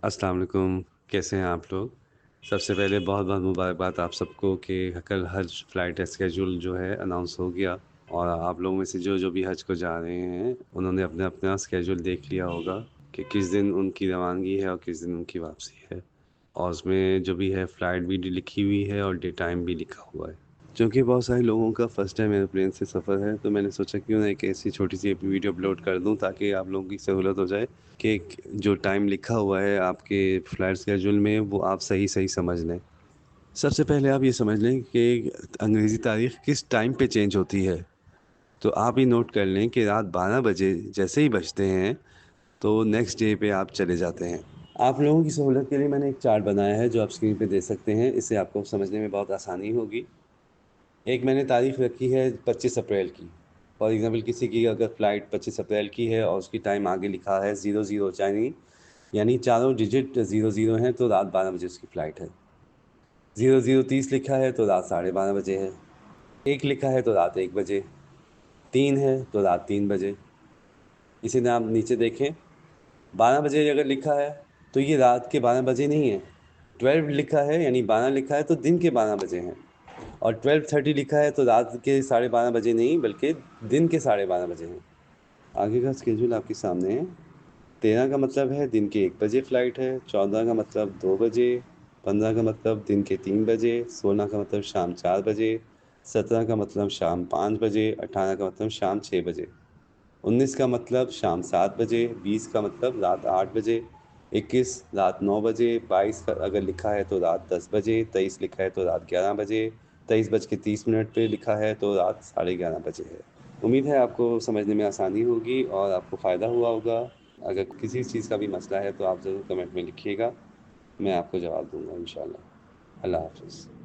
अस्सलाम वालेकुम, कैसे हैं आप लोग? सबसे पहले बहुत-बहुत मुबारकबाद आप सबको कि कल हज फ्लाइट स्केड्यूल जो है अनाउंस हो गया और आप लोगों में से जो भी हज को जा रहे हैं, उन्होंने अपना-अपना स्केड्यूल देख लिया होगा कि किस दिन उनकी रवानगी है और किस दिन उनकी वापसी है। और उसमें जो भी है फ्लाइट भी लिखी हुई है और डे टाइम भी लिखा हुआ है। चूँकि बहुत सारे लोगों का फर्स्ट टाइम एयरप्लेन से सफ़र है, तो मैंने सोचा क्यों ना एक ऐसी छोटी-सी वीडियो अपलोड कर दूँ ताकि आप लोगों की सहूलत हो जाए कि जो टाइम लिखा हुआ है आपके फ्लाइट शेड्यूल में वो आप सही-सही समझ लें। सबसे पहले आप ये समझ लें कि अंग्रेज़ी तारीख़ किस टाइम पे चेंज होती है। तो आप ये नोट कर लें कि रात 12 बजे जैसे ही बजते हैं, तो नेक्स्ट डे पे आप चले जाते हैं। आप लोगों की सहूलत के लिए मैंने एक चार्ट बनाया है जो आप स्क्रीन पे देख सकते हैं, इससे आपको समझने में बहुत आसानी होगी। एक मैंने तारीख़ रखी है 25 अप्रैल की। फॉर एग्ज़ाम्पल किसी की अगर फ़्लाइट 25 अप्रैल की है और उसकी टाइम आगे लिखा है 00 यानी चारों डिजिट 00 हैं तो रात 12 बजे उसकी फ़्लाइट है। 00:30 लिखा है तो रात 12:30 बजे है। 1 लिखा है तो रात 1 बजे। 3 है तो रात 3 बजे। इसी तरह आप नीचे देखें 12 बजे अगर लिखा है तो ये रात के 12 बजे नहीं है। 12 लिखा है यानी 12 लिखा है तो दिन के 12 बजे हैं। और 12:30 लिखा है तो रात के 12:30 बजे नहीं बल्कि दिन के 12:30 बजे हैं। आगे का स्केड्यूल आपके सामने है। 13 का मतलब है दिन के 1 बजे फ़्लाइट है, 14 का मतलब 2 बजे, 15 का मतलब दिन के 3 बजे, 16 का मतलब शाम 4 बजे, 17 का मतलब शाम 5 बजे, 18 का मतलब शाम 6 बजे, 19 का मतलब शाम 7 बजे, 20 का मतलब रात 8 बजे, 21 रात 9 बजे, 22 का अगर लिखा है तो रात 10 बजे, 23 लिखा है तो रात 11 बजे, 23:30 पे लिखा है तो रात 11:30 बजे है। उम्मीद है आपको समझने में आसानी होगी और आपको फ़ायदा हुआ होगा। अगर किसी चीज़ का भी मसला है तो आप ज़रूर कमेंट में लिखिएगा, मैं आपको जवाब दूँगा इंशाअल्लाह। अल्लाह हाफ़िज़।